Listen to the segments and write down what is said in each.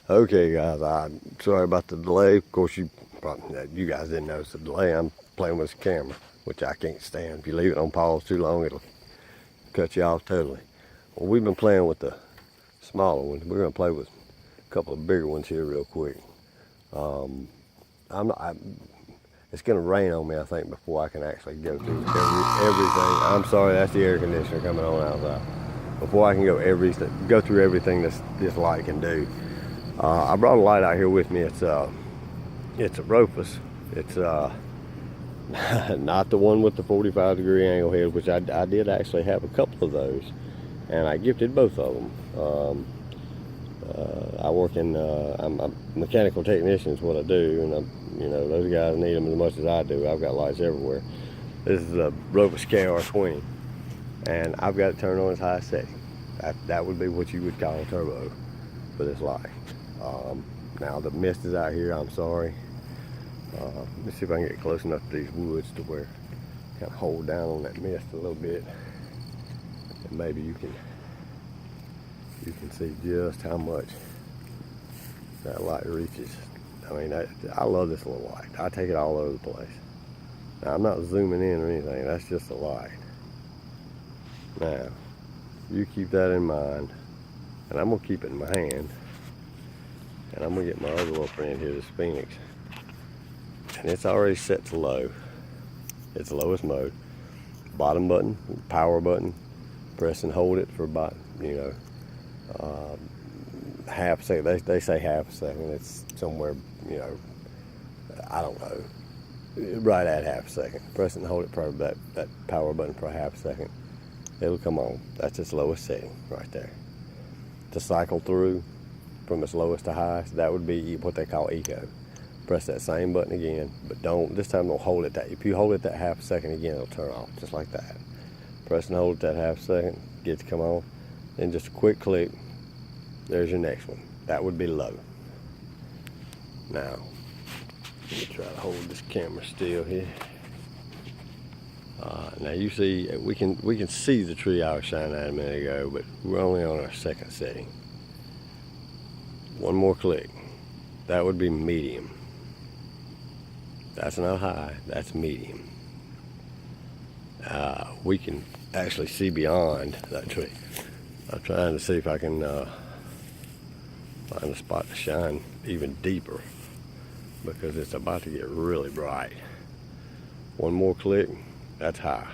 Okay, guys, I'm sorry about the delay. Of course, you guys didn't notice the delay. I'm playing with this camera, which I can't stand. If you leave it on pause too long, it'll cut you off totally. Well, we've been playing with the smaller ones. We're going to play with a couple of bigger ones here real quick. It's going to rain on me, I think, before I can actually go through everything. I'm sorry, that's the air conditioner coming on outside. Before I can go through everything this light can do. I brought a light out here with me. It's a Rufus. It's not the one with the 45-degree angle head, which I did actually have a couple of those, and I gifted both of them. I work in I'm a mechanical technician is what I do, and those guys need them as much as I do. I've got lights everywhere. This is a Rufus KR20, and I've got it turned on its highest setting. That would be what you would call a turbo for this light. Now the mist is out here. I'm sorry. Let's see if I can get close enough to these woods to where I kind of hold down on that mist a little bit, and maybe you can see just how much that light reaches. I mean, I love this little light. I take it all over the place. Now, I'm not zooming in or anything. That's just a light. Now, you keep that in mind, and I'm gonna keep it in my hand, and I'm gonna get my other little friend here, this Fenix, and it's already set to low. It's lowest mode. Bottom button, power button. Press and hold it for about half a second. They say half a second. It's somewhere, I don't know, right at half a second. Press and hold it for that power button for a half a second. It'll come on. That's its lowest setting right there. To cycle through from its lowest to highest, that would be what they call eco. Press that same button again, but this time don't hold it that. If you hold it that half a second again, it'll turn off just like that. Press and hold it that half a second, get it to come on. Then just a quick click, there's your next one. That would be low. Now, let me try to hold this camera still here. Now you see, we can see the tree I was shining at a minute ago, but we're only on our second setting. One more click. That would be medium. That's not high, that's medium. We can actually see beyond that tree. I'm trying to see if I can find a spot to shine even deeper, because it's about to get really bright. One more click, that's high.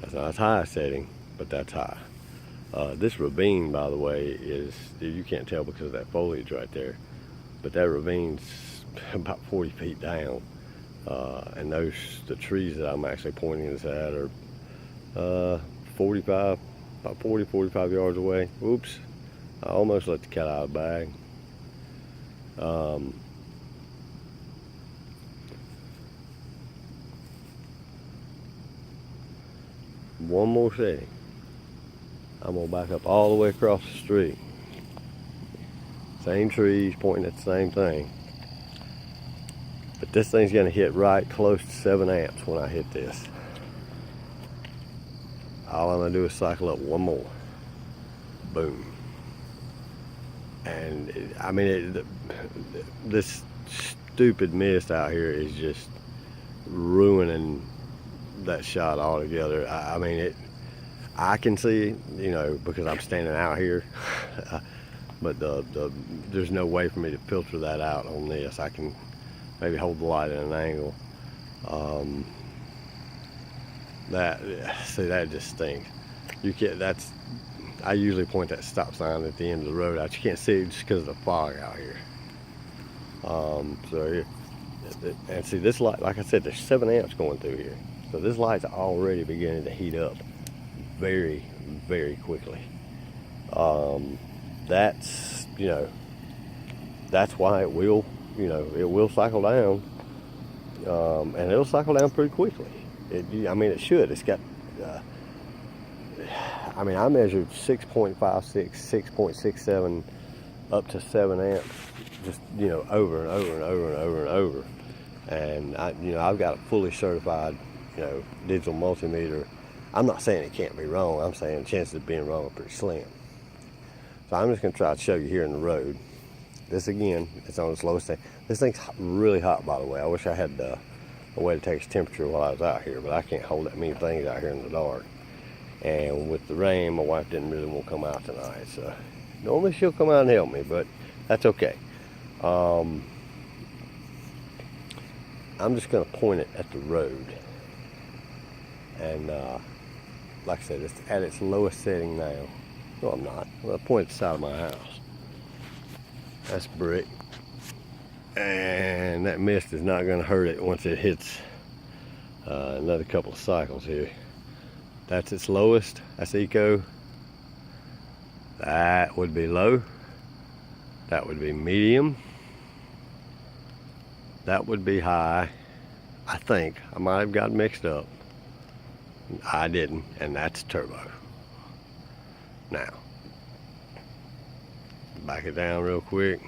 That's not its highest setting, but that's high. This ravine, by the way, you can't tell because of that foliage right there, but that ravine's about 40 feet down. And the trees that I'm actually pointing this at are 45 yards away. Oops, I almost let the cat out of the bag. One more setting. I'm gonna back up all the way across the street. Same trees pointing at the same thing. But this thing's gonna hit right close to 7 amps when I hit this. All I'm gonna do is cycle up one more. Boom. And this stupid mist out here is just ruining that shot altogether. I can see, because I'm standing out here, but there's no way for me to filter that out on this. I can maybe hold the light at an angle. That just stinks. I usually point that stop sign at the end of the road out. You can't see it just because of the fog out here. And see this light, like I said, there's 7 amps going through here. So this light's already beginning to heat up very, very quickly. That's why it will cycle down, and it'll cycle down pretty quickly. It should. It's got, I measured 6.56, 6.67 up to 7 amps, just, over and over and over and over and over. And I've got a fully certified, digital multimeter. I'm not saying it can't be wrong. I'm saying the chances of being wrong are pretty slim. So I'm just going to try to show you here in the road. This again, it's on its lowest thing. This thing's really hot, by the way. I wish I had a way to take its temperature while I was out here, but I can't hold that many things out here in the dark. And with the rain, my wife didn't really want to come out tonight. So normally she'll come out and help me, but that's okay. I'm just going to point it at the road. And like I said, it's at its lowest setting now. No, I'm not. I'm going to point at the side of my house. That's brick. And that mist is not going to hurt it once it hits another couple of cycles here. That's its lowest. That's eco. That would be low. That would be medium. That would be high. I think. I might have gotten mixed up. I didn't. And that's turbo. Now, back it down real quick.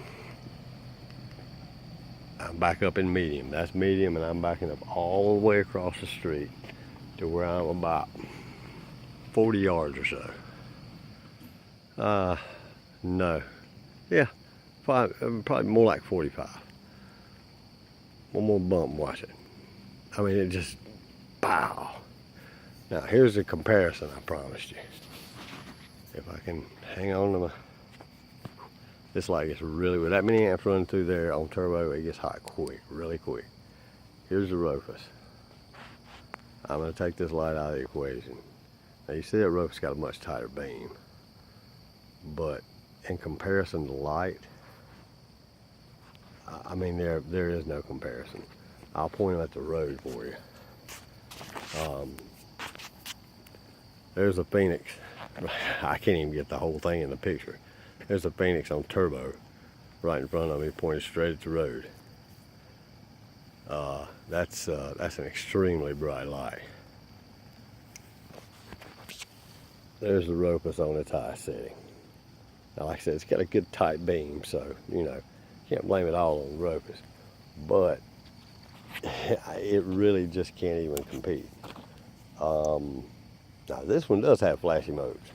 I'm back up in medium. That's medium, and I'm backing up all the way across the street to where I'm about 40 yards or so. No. Yeah, probably more like 45. One more bump, watch it. I mean, it just, pow. Now, here's the comparison I promised you. If I can hang on to my, this light gets really, with that many amps running through there on turbo, it gets hot quick, really quick. Here's the Rofus. I'm going to take this light out of the equation. Now you see that Rofus got a much tighter beam, but in comparison to light, I mean there is no comparison. I'll point them at the road for you. There's a Fenix. I can't even get the whole thing in the picture. There's a Fenix on turbo right in front of me, pointed straight at the road. That's an extremely bright light. There's the Rofus on its high setting. Now, like I said, it's got a good tight beam, so you know, can't blame it all on the Rofus. But it really just can't even compete. Now this one does have flashy modes,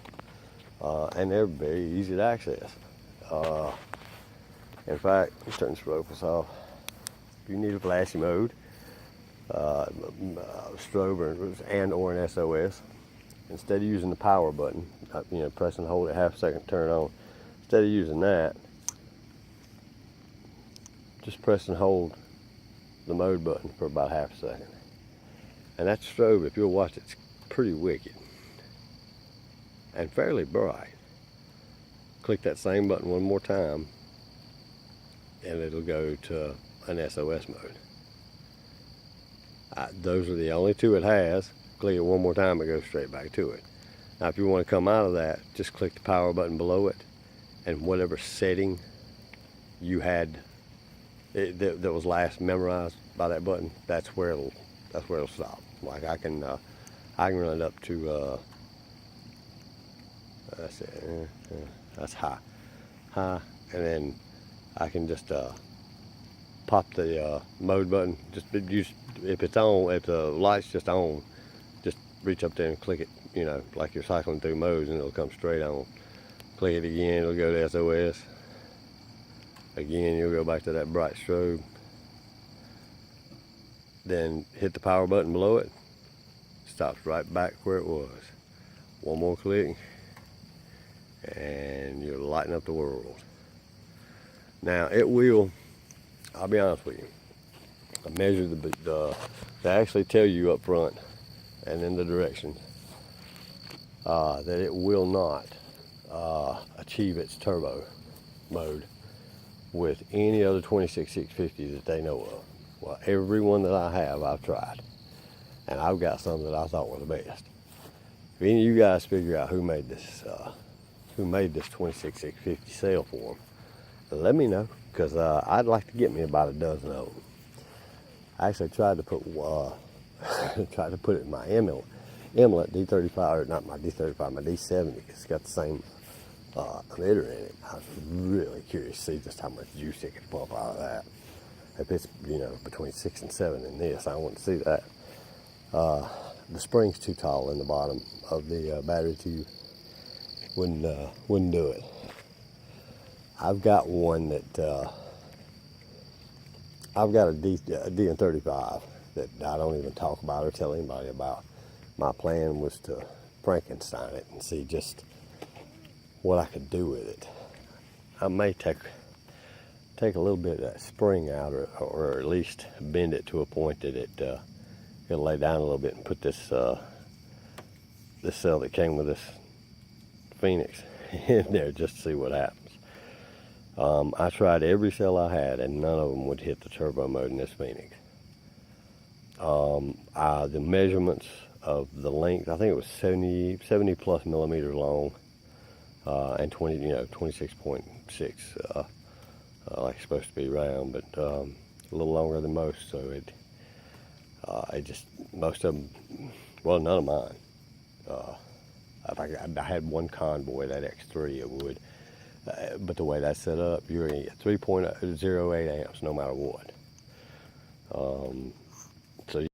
and they're very easy to access. In fact, let's turn this Rofus off. If you need a flashy mode, strobe or an SOS, instead of using the power button, you know, press and hold it half a second, turn it on. Instead of using that, just press and hold the mode button for about half a second. And that strobe, if you'll watch it, it's pretty wicked and fairly bright. Click that same button one more time and it'll go to an SOS mode. Those are the only two it has. Click it one more time, it goes straight back to it. Now if you want to come out of that, just click the power button below it, and whatever setting you had that was last memorized by that button, that's where it'll stop. Like I can run it up to that's high, and then I can just pop the mode button. Just use, if it's on, if the light's just on, just reach up there and click it. You know, like you're cycling through modes, and it'll come straight on. Click it again, it'll go to SOS. Again, you'll go back to that bright strobe. Then hit the power button below it. Stops right back where it was. One more click, and you're lighting up the world. Now it will, I'll be honest with you, I measured they actually tell you up front and in the directions that it will not achieve its turbo mode with any other 26650 that they know of. Well, every one that I have, I've tried, and I've got some that I thought were the best. If any of you guys figure out who made this 26650 sale for them, let me know, because I'd like to get me about a dozen of them. I actually tried to put it in my Emelet D35, or not my D35, my D70, because it's got the same emitter in it. I was really curious to see just how much juice it could pump out of that. If it's, you know, between 6 and 7 in this, I want to see that. The spring's too tall in the bottom of the battery tube. Wouldn't do it. I've got one that I've got a DN35 that I don't even talk about or tell anybody about. My plan was to Frankenstein it and see just what I could do with it. I may take a little bit of that spring out, or at least bend it to a point that it'll lay down a little bit and put this this cell that came with this Fenix in there just to see what happens. I tried every cell I had and none of them would hit the turbo mode in this Fenix. The measurements of the length, I think it was 70 plus millimeters long, and 26.6 like it's supposed to be round, but a little longer than most. So it just, most of them, well, none of mine. I had one convoy, that X3, it would, but the way that's set up, you're gonna get 3.08 amps no matter what. So